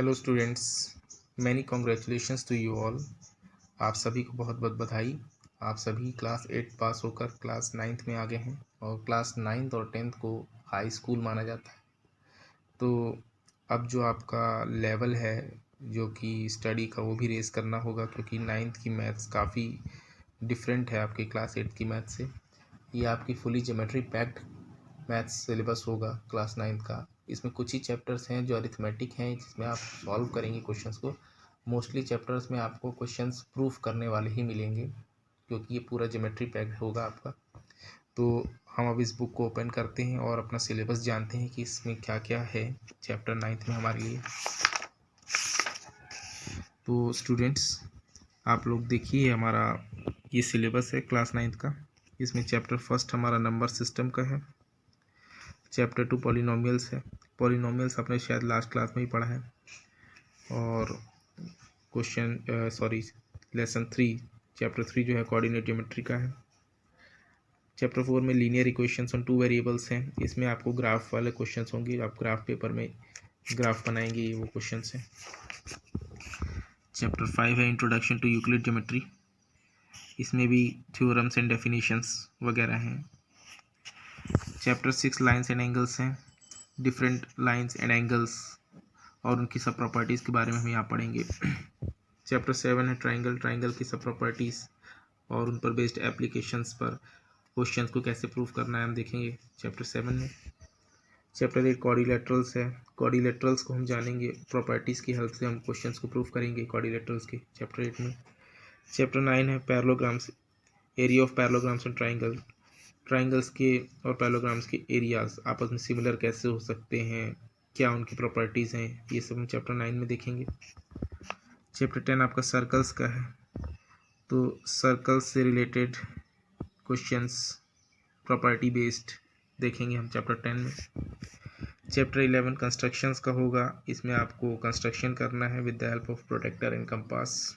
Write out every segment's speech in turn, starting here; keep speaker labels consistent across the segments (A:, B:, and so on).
A: Hello students, many congratulations to you all. आप सभी को बहुत बहुत बधाई। आप सभी क्लास 8 पास होकर क्लास 9th में आ गए हैं और क्लास 9th और 10th को हाई स्कूल माना जाता है। तो अब जो आपका लेवल है जो कि स्टडी का, वो भी रेस करना होगा, क्योंकि 9th की मैथ्स काफ़ी डिफरेंट है आपकी क्लास 8 की मैथ से। ये आपकी fully geometry packed maths syllabus होगा क्लास 9th का। इसमें कुछ ही चैप्टर्स हैं जो अरिथमेटिक हैं, जिसमें आप सॉल्व करेंगे क्वेश्चंस को। मोस्टली चैप्टर्स में आपको क्वेश्चंस प्रूफ करने वाले ही मिलेंगे, क्योंकि ये पूरा ज्योमेट्री पैक्ड होगा आपका। तो हम अब इस बुक को ओपन करते हैं और अपना सिलेबस जानते हैं कि इसमें क्या क्या है चैप्टर 9th में हमारे लिए। तो स्टूडेंट्स, आप लोग देखिए, हमारा ये सिलेबस है क्लास 9th का। इसमें चैप्टर फर्स्ट हमारा नंबर सिस्टम का है। चैप्टर 2 पॉलिनोमियल्स है। पॉलिनोमियल्स आपने शायद लास्ट क्लास में ही पढ़ा है। और लेसन 3 चैप्टर 3 जो है कोऑर्डिनेट ज्योमेट्री का है। चैप्टर 4 में लीनियर इक्वेशंस ऑन 2 वेरिएबल्स हैं। इसमें आपको ग्राफ वाले क्वेश्चंस होंगे, आप ग्राफ पेपर में ग्राफ बनाएंगे, ये वो क्वेश्चंस हैं। चैप्टर 5 है इंट्रोडक्शन टू यूक्लिड ज्योमेट्री। इसमें भी थ्योरम्स एंड डेफिनेशंस वगैरह हैं। चैप्टर 6 लाइन्स एंड एंगल्स हैं। डिफरेंट लाइन्स एंड एंगल्स और उनकी सब प्रॉपर्टीज़ के बारे में हम यहाँ पढ़ेंगे। चैप्टर 7 है ट्राइंगल की सब प्रॉपर्टीज़ और उन पर बेस्ड एप्लीकेशंस पर क्वेश्चंस को कैसे प्रूव करना है हम देखेंगे चैप्टर 7 में। चैप्टर 8 क्वाड्रिलेटरल्स है। क्वाड्रिलेटरल्स को हम जानेंगे, प्रॉपर्टीज़ की हेल्प से हम क्वेश्चंस को प्रूव करेंगे क्वाड्रिलेटरल्स के चैप्टर 8 में। चैप्टर 9 है parallelograms, area of parallelograms and triangles के और पैरेललोग्राम्स के एरियाज आपस में सिमिलर कैसे हो सकते हैं, क्या उनकी प्रॉपर्टीज़ हैं, ये सब हम चैप्टर 9 में देखेंगे। चैप्टर 10 आपका सर्कल्स का है। तो सर्कल्स से रिलेटेड क्वेश्चंस प्रॉपर्टी बेस्ड देखेंगे हम चैप्टर 10 में। चैप्टर 11 कंस्ट्रक्शंस का होगा। इसमें आपको कंस्ट्रक्शन करना है with the help of protractor and compass.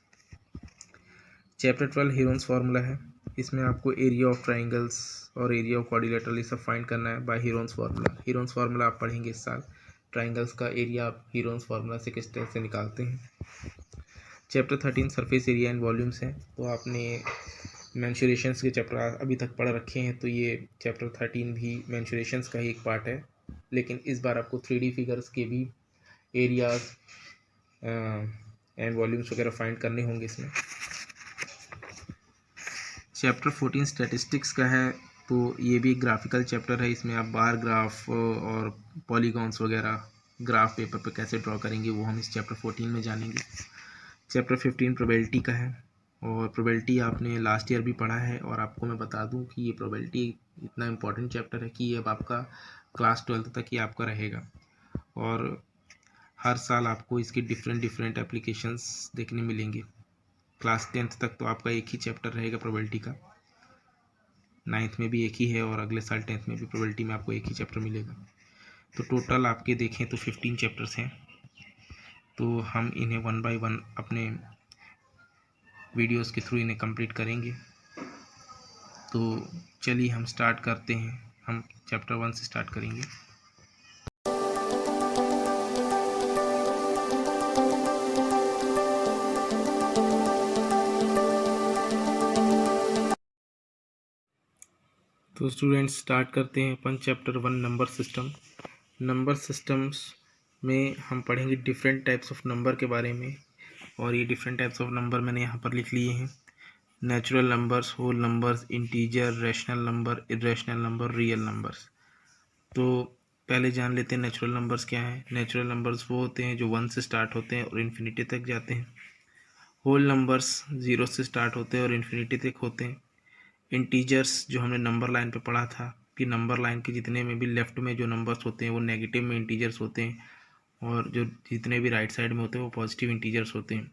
A: Chapter 12 Heron's formula है। इसमें आपको एरिया ऑफ ट्राइंगल्स और एरिया ऑफ क्वाड्रिलेटरल ये सब फाइंड करना है by Heron's formula. Heron's formula आप पढ़ेंगे इस साल। ट्राइंगल्स का एरिया आप हीरोन्स फार्मूला से किस तरह से निकालते हैं। Chapter 13 surface area and volumes हैं। तो आपने मेंसुरेशंस के चैप्टर अभी तक पढ़ रखे हैं, तो ये चैप्टर 13 भी मेंसुरेशंस का ही एक पार्ट है, लेकिन इस बार आपको 3D फिगर्स के भी एरियाज एंड वॉल्यूम्स वगैरह फाइंड करने होंगे इसमें। चैप्टर 14 स्टैटिस्टिक्स का है। तो ये भी एक ग्राफिकल चैप्टर है। इसमें आप बार ग्राफ और पॉलीगॉन्स वगैरह ग्राफ पेपर पे कैसे ड्रॉ करेंगे, वो हम इस चैप्टर 14 में जानेंगे। चैप्टर 15 प्रोबेबिलिटी का है। और प्रोबेबिलिटी आपने लास्ट ईयर भी पढ़ा है, और आपको मैं बता दूं कि ये प्रोबेबिलिटी इतना इम्पोर्टेंट चैप्टर है कि ये अब आपका क्लास 12th तक ही आपका रहेगा, और हर साल आपको इसकी डिफरेंट एप्लीकेशंस देखने मिलेंगे। क्लास 10th तक तो आपका एक ही चैप्टर रहेगा प्रोबेबिलिटी का, 9th में भी एक ही है, और अगले साल 10th में भी प्रोबेबिलिटी में आपको एक ही चैप्टर मिलेगा। तो टोटल आपके देखें तो 15 चैप्टर्स हैं। तो हम इन्हें 1 बाय 1 अपने वीडियोस के थ्रू इन्हें कंप्लीट करेंगे। तो चलिए हम स्टार्ट करते हैं। हम चैप्टर 1 से स्टार्ट करेंगे। तो स्टूडेंट्स, स्टार्ट करते हैं अपन chapter 1 number system. Number systems में हम पढ़ेंगे डिफरेंट टाइप्स ऑफ नंबर के बारे में, और ये डिफरेंट टाइप्स ऑफ नंबर मैंने यहाँ पर लिख लिए हैं। Natural numbers, whole numbers, integer, rational number, irrational number, real numbers. तो पहले जान लेते हैं नेचुरल नंबर्स क्या हैं। नेचुरल नंबर्स वो होते हैं जो 1 से स्टार्ट होते हैं और इन्फिनिटी तक जाते हैं। होल नंबर्स 0 से स्टार्ट होते हैं और इन्फिनिटी तक होते हैं। इंटीजर्स जो हमने नंबर लाइन पे पढ़ा था कि नंबर लाइन के जितने में भी लेफ़्ट में जो नंबर्स होते हैं वो नेगेटिव में इंटीजर्स होते हैं, और जो जितने भी राइट साइड में होते हैं वो पॉजिटिव इंटीजर्स होते हैं।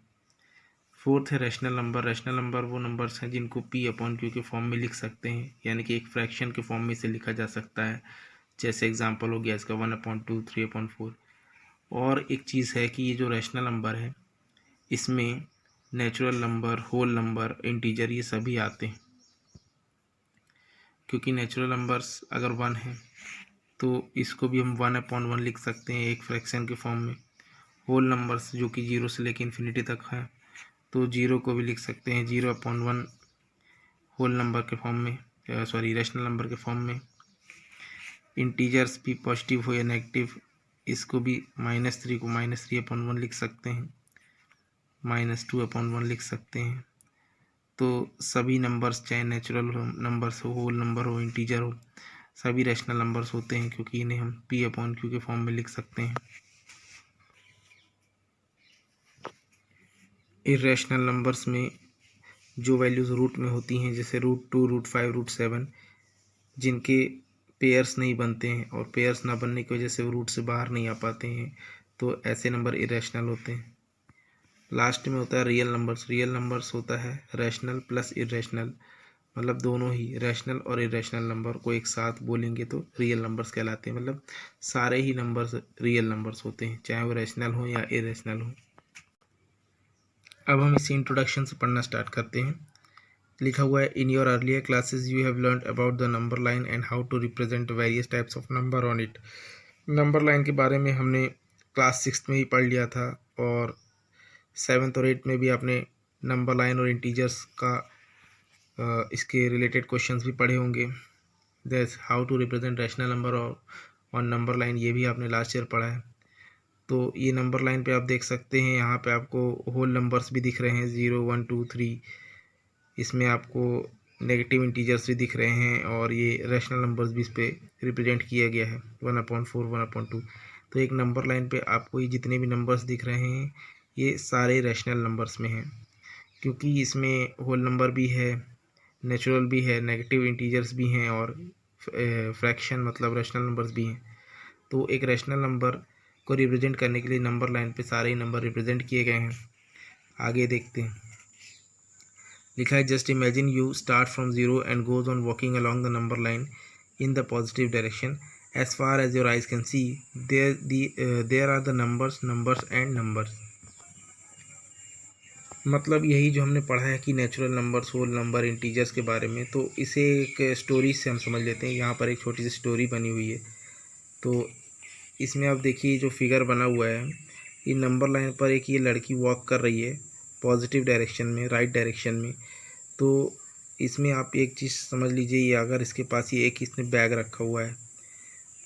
A: फोर्थ है रैशनल नंबर। रैशनल नंबर वो नंबर्स हैं जिनको P/Q के फॉर्म में लिख सकते हैं, यानी कि एक फ्रैक्शन के फॉर्म में इसे लिखा जा सकता है। जैसे एग्जांपल हो गया इसका 1/2, 3/4। और एक चीज़ है कि ये जो रैशनल नंबर है इसमें natural number, whole number, integer ये सभी आते हैं, क्योंकि नेचुरल नंबर्स अगर 1 है तो इसको भी हम 1/1 लिख सकते हैं एक फ्रैक्शन के फॉर्म में, होल नंबर्स जो कि 0 से लेकर इन्फिनिटी तक है, तो 0 को भी लिख सकते हैं 0/1 होल नंबर के फॉर्म में, रैशनल नंबर के फॉर्म में। इंटीजर्स भी पॉजिटिव हो या नेगेटिव, इसको भी -3 को -3/1 लिख सकते हैं, -2/1 लिख सकते हैं। तो सभी नंबर्स चाहे नेचुरल नंबर्स हो, होल नंबर हो, इंटीजर हो, सभी रैशनल नंबर्स होते हैं, क्योंकि इन्हें हम P/Q के फॉर्म में लिख सकते हैं। इर्रेशनल नंबर्स में जो वैल्यूज़ रूट में होती हैं, जैसे √2, √5, √7, जिनके पेयर्स नहीं बनते हैं और पेयर्स ना बनने की वजह से वो रूट से बाहर नहीं आ पाते हैं, तो ऐसे नंबर इरेशनल होते हैं। लास्ट में होता है रियल नंबर्स। रियल नंबर्स होता है रैशनल प्लस इरेशनल, मतलब दोनों ही रैशनल और इरेशनल नंबर को एक साथ बोलेंगे तो रियल नंबर्स कहलाते हैं। मतलब सारे ही नंबर्स रियल नंबर्स होते हैं, चाहे वो रैशनल हो या इरेशनल हो। अब हम इसे इंट्रोडक्शन से पढ़ना स्टार्ट करते हैं। लिखा हुआ है, in your earlier classes you have learned about the number line and how to represent various types of number on it. Number line के बारे में हमने क्लास 6 में ही पढ़ लिया था, और 7th और 8th में भी आपने नंबर लाइन और इंटीजर्स का इसके रिलेटेड क्वेश्चंस भी पढ़े होंगे। That's how to represent rational number और ऑन नंबर लाइन, ये भी आपने लास्ट ईयर पढ़ा है। तो ये नंबर लाइन पे आप देख सकते हैं, यहाँ पे आपको होल नंबर्स भी दिख रहे हैं 0, 1, 2, 3। इसमें आपको नेगेटिव इंटीजर्स भी दिख रहे हैं, और ये रैशनल नंबर्स भी इस पर रिप्रेजेंट किया गया है 1/4, 1/2। तो एक नंबर लाइन पे आपको ये जितने भी नंबर्स दिख रहे हैं, ये सारे रैशनल नंबर्स में हैं, क्योंकि इसमें होल नंबर भी है, नेचुरल भी है, नेगेटिव इंटीजर्स भी हैं, और फ्रैक्शन मतलब रैशनल नंबर्स भी हैं। तो एक रैशनल नंबर को रिप्रेजेंट करने के लिए नंबर लाइन पे सारे ही नंबर रिप्रेजेंट किए गए हैं। आगे देखते हैं। लिखा है, just imagine you start from 0 and goes on walking along the number line in the positive direction as far as your eyes can see there are the numbers and numbers. मतलब यही जो हमने पढ़ा है कि natural numbers, whole number, integers के बारे में, तो इसे एक स्टोरी से हम समझ लेते हैं। यहाँ पर एक छोटी सी स्टोरी बनी हुई है। तो इसमें आप देखिए जो फिगर बना हुआ है, ये नंबर लाइन पर एक ये लड़की वॉक कर रही है पॉजिटिव डायरेक्शन में, राइट डायरेक्शन में। तो इसमें आप एक चीज़ समझ लीजिए, ये अगर इसके पास ये एक इसने बैग रखा हुआ है,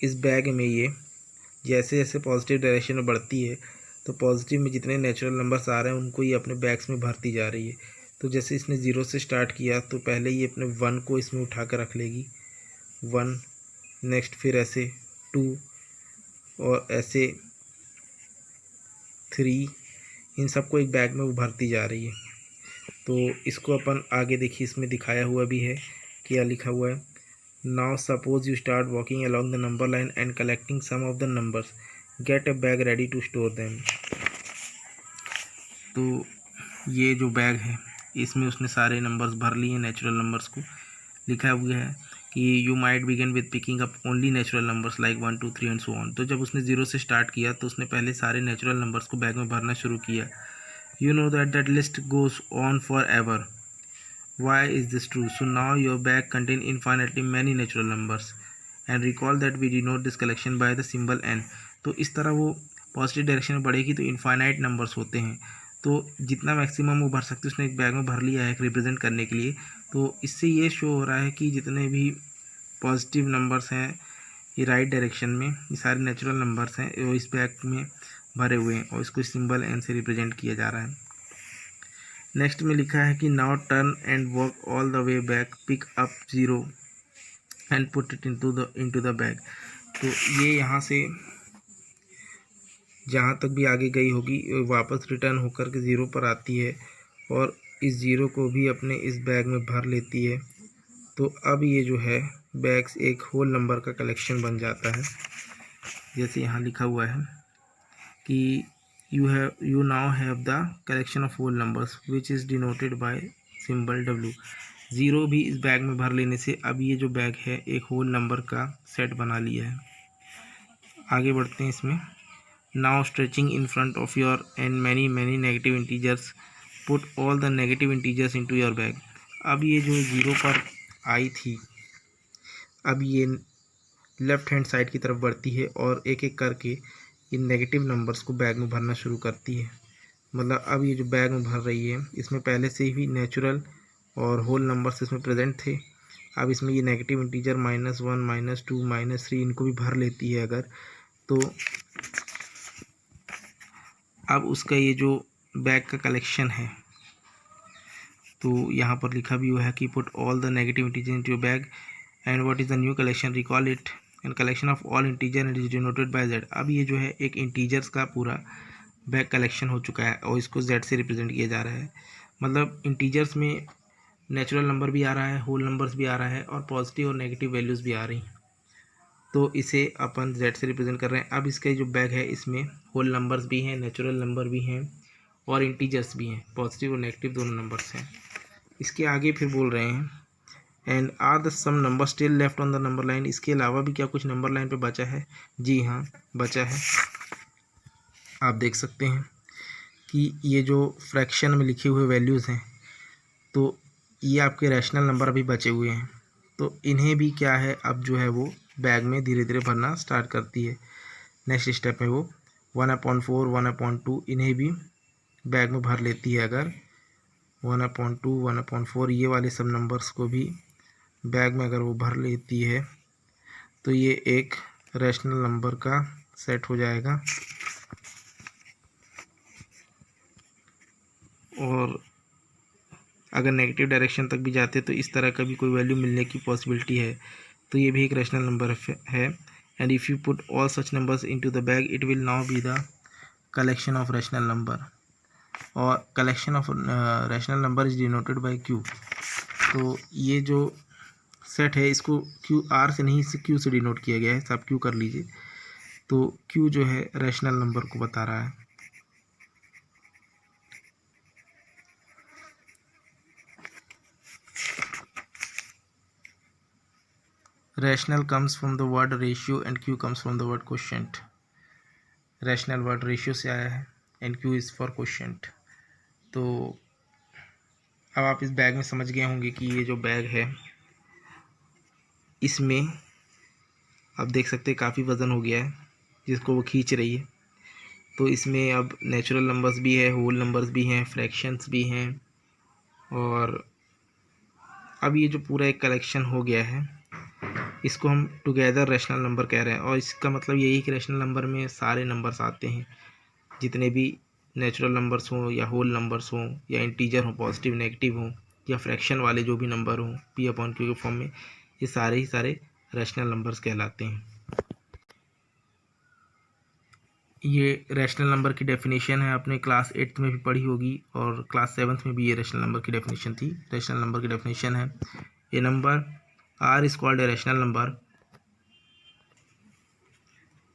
A: इस बैग में ये जैसे जैसे पॉजिटिव डायरेक्शन में बढ़ती है, तो पॉजिटिव में जितने नेचुरल नंबर्स आ रहे हैं उनको ये अपने बैग्स में भरती जा रही है। तो जैसे इसने 0 से स्टार्ट किया, तो पहले ये अपने 1 को इसमें उठा कर रख लेगी, 1, नेक्स्ट फिर ऐसे 2, और ऐसे 3, इन सबको एक बैग में वो भरती जा रही है। तो इसको अपन आगे देखिए, इसमें दिखाया हुआ भी है, क्या लिखा हुआ है। Now suppose you start walking along the number line and collecting some of the numbers, get a bag ready to store them. तो ये जो बैग है, इसमें उसने सारे नंबर्स भर लिए, नेचुरल नंबर्स को। लिखा हुआ है कि you might begin with picking up only natural numbers like 1, 2, 3 and so on. तो जब उसने 0 से स्टार्ट किया, तो उसने पहले सारे नेचुरल नंबर्स को बैग में भरना शुरू किया। You know that list goes on forever. Why is this true? So now your bag contains infinitely many natural numbers. And recall that we denote this collection by the symbol n. तो इस तरह वो positive direction में बढ़ेगी तो infinite numbers होते हैं, तो जितना मैक्सिमम वो भर सकते उसने एक बैग में भर लिया है एक रिप्रेजेंट करने के लिए। तो इससे ये शो हो रहा है कि जितने भी पॉजिटिव नंबर्स हैं ये राइट डायरेक्शन में, ये सारे नेचुरल नंबर्स हैं, वो इस बैग में भरे हुए हैं, और इसको सिंबल एन से रिप्रेजेंट किया जा रहा है। नेक्स्ट में लिखा है कि now turn and walk all the way back, pick up 0 and put it into the bag. तो ये यहाँ से जहाँ तक भी आगे गई होगी, वापस रिटर्न होकर के 0 पर आती है, और इस 0 को भी अपने इस बैग में भर लेती है। तो अब ये जो है बैग्स एक होल नंबर का कलेक्शन बन जाता है। जैसे यहाँ लिखा हुआ है कि you now have the collection of whole numbers which is denoted by symbol W। 0 भी इस बैग में भर लेने से अब ये जो बैग है एक होल नंबर का सेट बना लिया है। आगे बढ़ते हैं इसमें। now stretching in front of your and many negative integers, put all the negative integers into your bag। अब ये जो 0 पर आई थी, अब ये लेफ़्ट हैंड साइड की तरफ बढ़ती है और एक एक करके ये नेगेटिव नंबर्स को बैग में भरना शुरू करती है। मतलब अब ये जो बैग में भर रही है इसमें पहले से ही नेचुरल और होल नंबर्स इसमें प्रेजेंट थे। अब इसमें ये नेगेटिव इंटीजर -1 -2 -3 इनको भी भर लेती है अगर, तो अब उसका ये जो बैग का कलेक्शन है, तो यहाँ पर लिखा भी हुआ है कि put all the negative integer into your bag and what is the new collection, recall it and collection of all integer and is denoted bye Z. अब ये जो है एक इंटीजर्स का पूरा बैग कलेक्शन हो चुका है और इसको जेड से रिप्रेजेंट किया जा रहा है। मतलब इंटीजर्स में नेचुरल नंबर भी आ रहा है, होल नंबर्स भी आ रहा है और पॉजिटिव और नेगेटिव वैल्यूज़ भी आ रही हैं, तो इसे अपन जेड से रिप्रेजेंट कर रहे हैं। अब इसका जो बैग है इसमें होल नंबर्स भी हैं, नेचुरल नंबर भी हैं और इंटीजर्स भी हैं, पॉजिटिव और नेगेटिव दोनों नंबर्स हैं। इसके आगे फिर बोल रहे हैं and are there some number still left on the number line. इसके अलावा भी क्या कुछ नंबर लाइन पे बचा है? जी हाँ, बचा है। आप देख सकते हैं कि ये जो फ्रैक्शन में लिखे हुए वैल्यूज़ हैं, तो ये आपके रैशनल नंबर अभी बचे हुए हैं, तो इन्हें भी क्या है अब जो है वो बैग में धीरे धीरे भरना स्टार्ट करती है। नेक्स्ट स्टेप में वो 1/4 1/2 इन्हें भी बैग में भर लेती है। अगर 1/2 1/4 ये वाले सब नंबर्स को भी बैग में अगर वो भर लेती है तो ये एक रैशनल नंबर का सेट हो जाएगा। और अगर नेगेटिव डायरेक्शन तक भी जाते तो इस तरह का भी कोई वैल्यू मिलने की पॉसिबिलिटी है, तो ये भी एक रैशनल नंबर है। And if you put all such numbers into the bag it will now be the collection of rational number, और collection of rational number is denoted by Q. तो ये जो सेट है इसको क्यू आर से नहीं, से क्यू से डिनोट किया गया है, सब क्यू कर लीजिए। तो क्यू जो है रैशनल नंबर को बता रहा है। Rational comes from the word ratio and Q comes from the word quotient. Rational word ratio से आया है and Q is for quotient. तो अब आप इस बैग में समझ गए होंगे कि ये जो बैग है इसमें आप देख सकते हैं काफ़ी वज़न हो गया है जिसको वो खींच रही है। तो इसमें अब नेचुरल नंबर्स भी है, होल नंबर्स भी हैं, फ्रैक्शंस भी हैं, और अब ये जो पूरा एक कलेक्शन हो गया है इसको हम टुगेदर रैशनल नंबर कह रहे हैं। और इसका मतलब यही कि रैशनल नंबर में सारे नंबर्स आते हैं, जितने भी नेचुरल नंबर्स हों या होल नंबर्स हों या इंटीजर हों, पॉजिटिव नेगेटिव हों या फ्रैक्शन वाले जो भी नंबर हों P/Q के फॉर्म में, ये सारे ही सारे रैशनल नंबर्स कहलाते हैं। ये रैशनल नंबर की डेफिनेशन है, आपने क्लास 8th में भी पढ़ी होगी और क्लास 7th में भी ये रैशनल नंबर की डेफिनेशन थी। रैशनल नंबर की डेफिनेशन है ए number R is called a rational number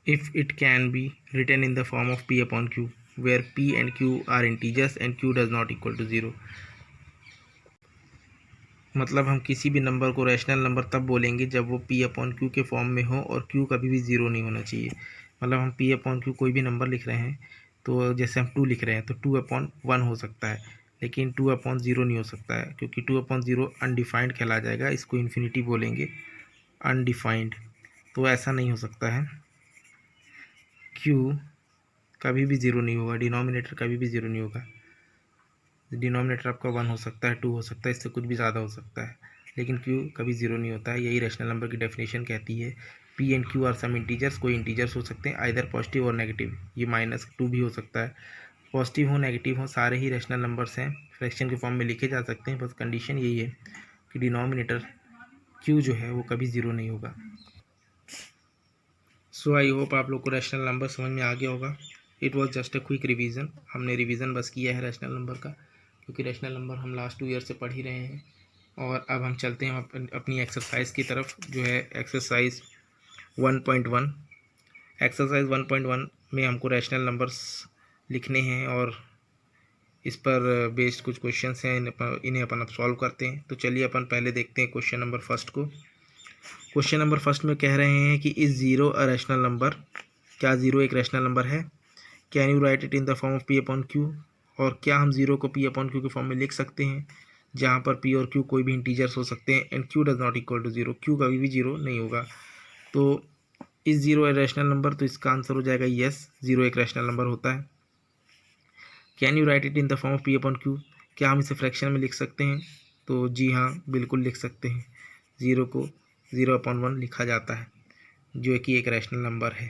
A: if it can be written in the form of P/Q where P and Q are integers and Q does not equal to 0। मतलब हम किसी भी number को rational number तब बोलेंगे जब वो P/Q के फॉर्म में हो और Q कभी भी ज़ीरो नहीं होना चाहिए। मतलब हम P/Q कोई भी नंबर लिख रहे हैं, तो जैसे हम 2 लिख रहे हैं तो 2/1 हो सकता है, लेकिन 2/0 नहीं हो सकता है, क्योंकि 2/0 अनडिफाइंड कहला जाएगा, इसको इन्फिनिटी बोलेंगे, अनडिफाइंड। तो ऐसा नहीं हो सकता है। Q कभी भी ज़ीरो नहीं होगा, डिनोमिनेटर कभी भी ज़ीरो नहीं होगा। डिनोमिनेटर आपका 1 हो सकता है, 2 हो सकता है, इससे कुछ भी ज़्यादा हो सकता है, लेकिन Q कभी ज़ीरो नहीं होता है। यही रैशनल नंबर की डेफिनेशन कहती है। P and Q are some integers, कोई इंटीजर्स हो सकते हैं आइदर पॉजिटिव और नेगेटिव, ये -2 भी हो सकता है। पॉजिटिव हो नेगेटिव हो, सारे ही रैशनल नंबर्स हैं, फ्रैक्शन के फॉर्म में लिखे जा सकते हैं। बस कंडीशन यही है कि डिनोमिनेटर Q जो है वो कभी ज़ीरो नहीं होगा। सो आई होप आप लोग को रैशनल नंबर समझ में आ गया होगा। It was just a quick revision, हमने रिवीजन बस किया है रैशनल नंबर का, क्योंकि रैशनल नंबर हम लास्ट 2 ईयर से पढ़ ही रहे हैं। और अब हम चलते हैं अपनी एक्सरसाइज की तरफ, जो है एक्सरसाइज 1.1। एक्सरसाइज 1.1 में हमको रैशनल नंबर्स लिखने हैं और इस पर बेस्ड कुछ क्वेश्चंस हैं, इन्हें अपन अब सॉल्व करते हैं। तो चलिए अपन पहले देखते हैं क्वेश्चन नंबर फर्स्ट को। क्वेश्चन नंबर फर्स्ट में कह रहे हैं कि is zero a rational number, क्या ज़ीरो एक रैशनल नंबर है? Can you right it in the form of P/Q, और क्या हम ज़ीरो को P/Q के फॉर्म में लिख सकते हैं जहाँ पर P और Q कोई भी इंटीजर्स हो सकते हैं and Q does not equal to zero, Q कभी भी ज़ीरो नहीं होगा। तो इस जीरो रैशनल नंबर, तो इसका आंसर हो जाएगा यस, जीरो एक रैशनल नंबर होता है। Can you right it in the form of P upon Q, क्या हम इसे फ्रैक्शन में लिख सकते हैं? तो जी हाँ, बिल्कुल लिख सकते हैं। ज़ीरो को 0/1 लिखा जाता है, जो कि एक रैशनल नंबर है।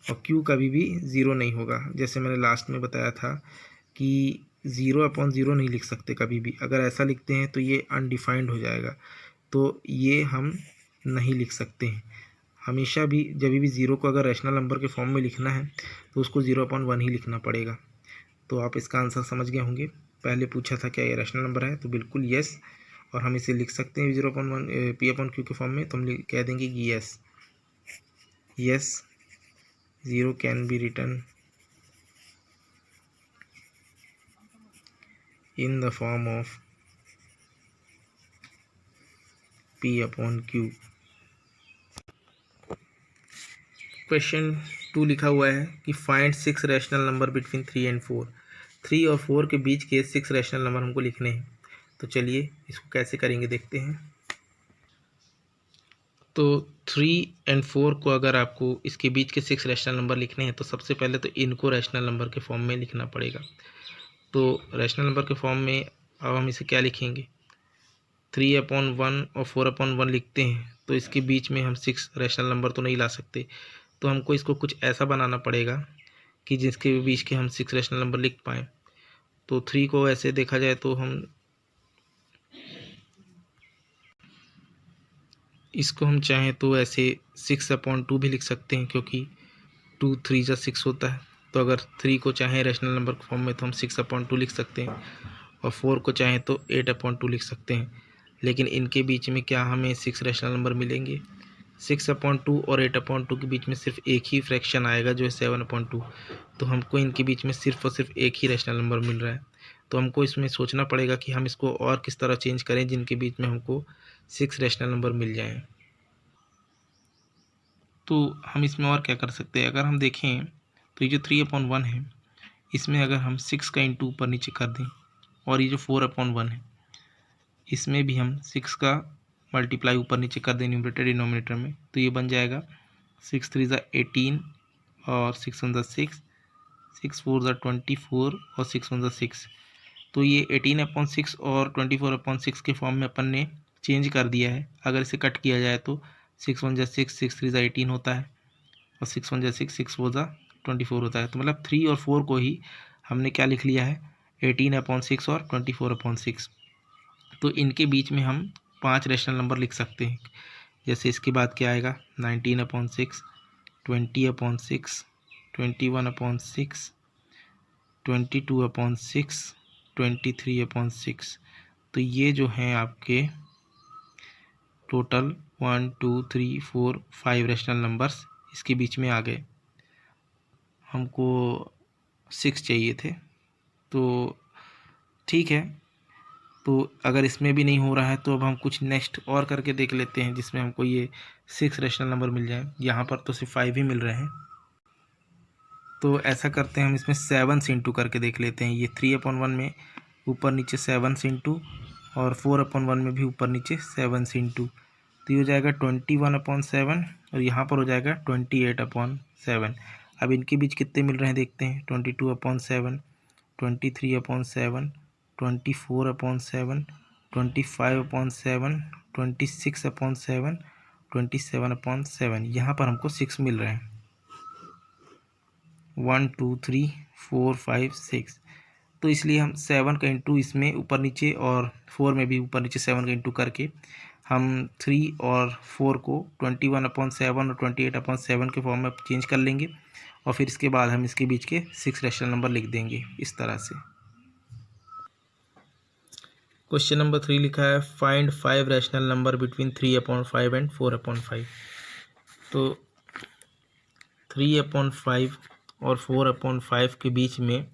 A: और क्यू कभी भी ज़ीरो नहीं होगा, जैसे मैंने लास्ट में बताया था कि 0/0 नहीं लिख सकते कभी भी। अगर ऐसा लिखते हैं तो ये अनडिफाइंड हो जाएगा, तो ये हम नहीं लिख सकते हैं। हमेशा भी जब भी ज़ीरो को अगर रैशनल नंबर के फॉर्म में लिखना है तो उसको 0/1 ही लिखना पड़ेगा। तो आप इसका आंसर समझ गए होंगे। पहले पूछा था क्या ये रैशनल नंबर है, तो बिल्कुल यस, और हम इसे लिख सकते हैं 0/1 पी अपॉन क्यू के फॉर्म में, तो हम कह देंगे कि yes, yes, zero can be written in the form of P upon Q। Question 2 लिखा हुआ है कि find 6 rational number between 3 and 4। 3 और 4 के बीच के 6 रैशनल नंबर हमको लिखने हैं। तो चलिए इसको कैसे करेंगे देखते हैं। तो 3 एंड 4 को अगर आपको इसके बीच के 6 रैशनल नंबर लिखने हैं तो सबसे पहले तो इनको रैशनल नंबर के फॉर्म में लिखना पड़ेगा। तो रैशनल नंबर के फॉर्म में अब हम इसे क्या लिखेंगे, 3/1 और 4/1 लिखते हैं, तो इसके बीच में हम 6 रैशनल नंबर तो नहीं ला सकते। तो हमको इसको कुछ ऐसा बनाना पड़ेगा कि जिसके बीच के हम 6 रैशनल नंबर लिख पाएँ। तो 3 को ऐसे देखा जाए तो हम इसको हम चाहें तो ऐसे 6/2 भी लिख सकते हैं, क्योंकि 2 3 जा 6 होता है। तो अगर 3 को चाहें रैशनल नंबर के फॉर्म में तो हम 6/2 लिख सकते हैं, और 4 को चाहें तो 8/2 लिख सकते हैं। लेकिन इनके बीच में क्या हमें 6 रैशनल नंबर मिलेंगे? 6/2 और 8/2 के बीच में सिर्फ एक ही फ्रैक्शन आएगा, जो है 7/2। तो हमको इनके बीच में सिर्फ और सिर्फ एक ही रैशनल नंबर मिल रहा है। तो हमको इसमें सोचना पड़ेगा कि हम इसको और किस तरह चेंज करें जिनके बीच में हमको 6 रैशनल नंबर मिल जाएँ। तो हम इसमें और क्या कर सकते हैं, अगर हम देखें तो ये जो 3/1 है, इसमें अगर हम 6 का इंटू ऊपर नीचे कर दें, और ये जो 4/1 है, इसमें भी हम 6 का मल्टीप्लाई ऊपर नीचे कर दें न्यूमरेटर डिनोमिनेटर में, तो ये बन जाएगा 6 3 ज़ा 18 और 6 1 ज़ा 6, 6 4 ज़ा 24 और 6 1 ज़ा 6। तो ये 18/6 और 24/6 के फॉर्म में अपन ने चेंज कर दिया है। अगर इसे कट किया जाए तो 6 1 ज़ा 6, 6 3 ज़ा 18 होता है, और 6 1 ज़ा 6, 6 4 ज़ा 24 होता है। तो मतलब 3 और 4 को ही हमने क्या लिख लिया है, 18/6 और 24/6। तो इनके बीच में हम 5 रैशनल नंबर लिख सकते हैं। जैसे इसके बाद क्या आएगा, 19/6, 20/6, 21/6, 22/6, 23/6। तो ये जो हैं आपके टोटल 1 2 3 4 5 रैशनल नंबर्स इसके बीच में आ गए। हमको 6 चाहिए थे, तो ठीक है। तो अगर इसमें भी नहीं हो रहा है तो अब हम कुछ नेक्स्ट और करके देख लेते हैं जिसमें हमको ये 6 रैशनल नंबर मिल जाए। यहाँ पर तो सिर्फ 5 ही मिल रहे हैं, तो ऐसा करते हैं हम इसमें 7 से इंटू करके देख लेते हैं। ये 3/1 में ऊपर नीचे 7 से इंटू, और 4/1 में भी ऊपर नीचे 7 से इंटू। तो ये हो जाएगा 21/7, और यहाँ पर हो जाएगा 28/7। अब इनके बीच कितने मिल रहे हैं देखते हैं, 22/7, 23/7, 24/7, 25/7, 26/7, 27/7। यहाँ पर हमको 6 मिल रहे हैं, 1 2 3 4 5 6। तो इसलिए हम 7 का इंटू इसमें ऊपर नीचे, और 4 में भी ऊपर नीचे 7 का इंटू करके हम 3 और 4 को 21/7 और 28/7 के फॉर्म में चेंज कर लेंगे, और फिर इसके बाद हम इसके बीच के 6 रैशनल नंबर लिख देंगे इस तरह से। क्वेश्चन नंबर 3 लिखा है, find 5 rational number between 3/5 and 4/5। तो 3/5 और 4/5 के बीच में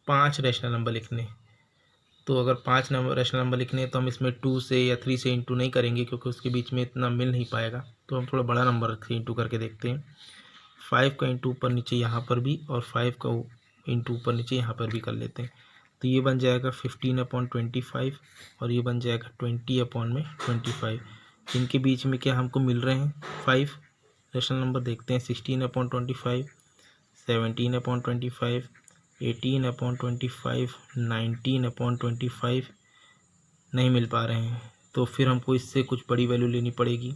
A: 5 रैशनल नंबर लिखने। तो अगर 5 नंबर रैशनल नंबर लिखने हैं तो हम इसमें 2 से या 3 से इंटू नहीं करेंगे, क्योंकि उसके बीच में इतना मिल नहीं पाएगा। तो हम थोड़ा बड़ा नंबर से इंटू करके देखते हैं। 5 का इंटू ऊपर नीचे यहाँ पर भी, और 5 का इंटू ऊपर नीचे यहाँ पर भी कर लेते हैं। तो ये बन जाएगा 15/25, और ये बन जाएगा 20/25। इनके बीच में क्या हमको मिल रहे हैं, 5। रेशनल नंबर देखते हैं 16/25, 17/25, 18/25, 19/25 नहीं मिल पा रहे हैं, तो फिर हमको इससे कुछ बड़ी वैल्यू लेनी पड़ेगी।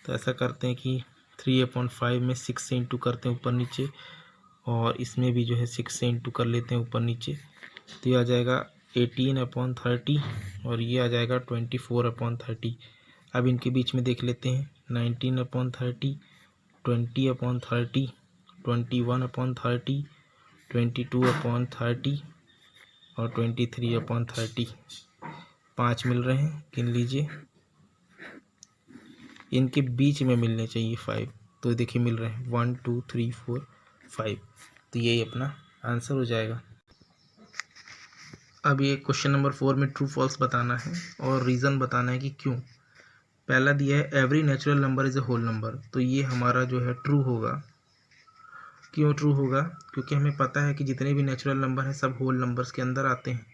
A: तो ऐसा करते हैं कि 3/5 में 6 से इंटू करते हैं ऊपर नीचे, और इसमें भी जो है 6 से इंटू कर लेते हैं ऊपर नीचे। तो ये आ जाएगा 18/30 और ये आ जाएगा 24/30। अब इनके बीच में देख लेते हैं 19/30, 20/30, 21/30, 22/30 और 23/30। 5 मिल रहे हैं, गिन लीजिए। इनके बीच में मिलने चाहिए 5, तो देखिए मिल रहे हैं 1 2 3 4 5। तो यही अपना आंसर हो जाएगा। अब ये क्वेश्चन नंबर 4 में ट्रू फॉल्स बताना है और रीज़न बताना है कि क्यों। पहला दिया है every natural number is a whole number, तो ये हमारा जो है ट्रू होगा। क्यों ट्रू होगा? क्योंकि हमें पता है कि जितने भी नेचुरल नंबर हैं सब होल नंबर्स के अंदर आते हैं,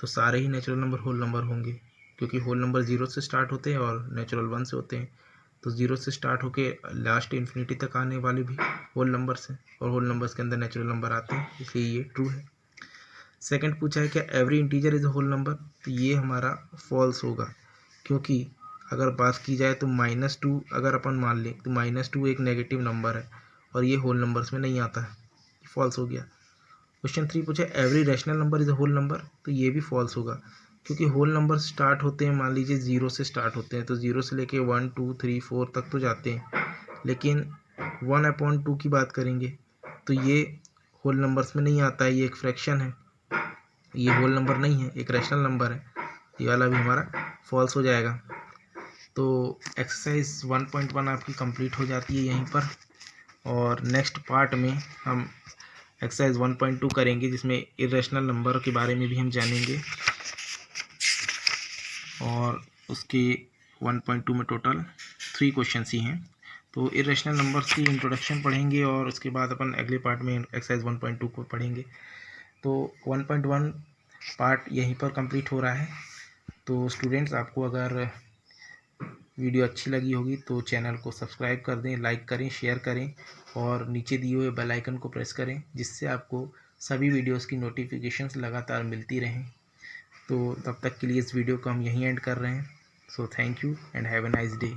A: तो सारे ही नेचुरल नंबर होल नंबर होंगे, क्योंकि होल नंबर 0 से स्टार्ट होते हैं और नेचुरल 1 से होते हैं। तो 0 से स्टार्ट होके लास्ट इन्फिनिटी तक आने वाले भी होल नंबर्स हैं, और होल नंबर्स के अंदर नेचुरल नंबर आते हैं, इसलिए ये ट्रू है। सेकंड पूछा है क्या every integer is a whole number, तो ये हमारा फॉल्स होगा, क्योंकि अगर बात की जाए तो -2 अगर अपन मान लें तो -2 एक नेगेटिव नंबर है और ये होल नंबर्स में नहीं आता है, फॉल्स हो गया। क्वेश्चन 3 पूछा every rational number is a whole number, तो ये भी फॉल्स होगा, क्योंकि होल नंबर स्टार्ट होते हैं, मान लीजिए 0 से स्टार्ट होते हैं, तो 0 से लेके 1 2 3 4 तक तो जाते हैं, लेकिन 1/2 की बात करेंगे तो ये होल नंबर्स में नहीं आता है, ये एक फ्रैक्शन है, ये होल नंबर नहीं है, एक रैशनल नंबर है, ये वाला भी हमारा फॉल्स हो जाएगा। तो एक्सरसाइज 1.1 आपकी कंप्लीट हो जाती है यहीं पर, और नेक्स्ट पार्ट में हम एक्सरसाइज 1.2 करेंगे, जिसमें इरेशनल नंबर के बारे में भी हम जानेंगे, और उसके 1.2 में टोटल 3 क्वेश्चन ही हैं। तो इरेशनल नंबर्स की इंट्रोडक्शन पढ़ेंगे और उसके बाद अपन अगले पार्ट में एक्सरसाइज 1.2 को पढ़ेंगे। तो 1.1 पार्ट यहीं पर कंप्लीट हो रहा है। तो स्टूडेंट्स, आपको अगर वीडियो अच्छी लगी होगी तो चैनल को सब्सक्राइब कर दें, लाइक करें, शेयर करें, और नीचे दिए हुए बेल आइकन को प्रेस करें, जिससे आपको सभी वीडियोस की नोटिफिकेशंस लगातार मिलती रहें। तो तब तक के लिए इस वीडियो को हम यहीं एंड कर रहे हैं। So thank you and have a nice day.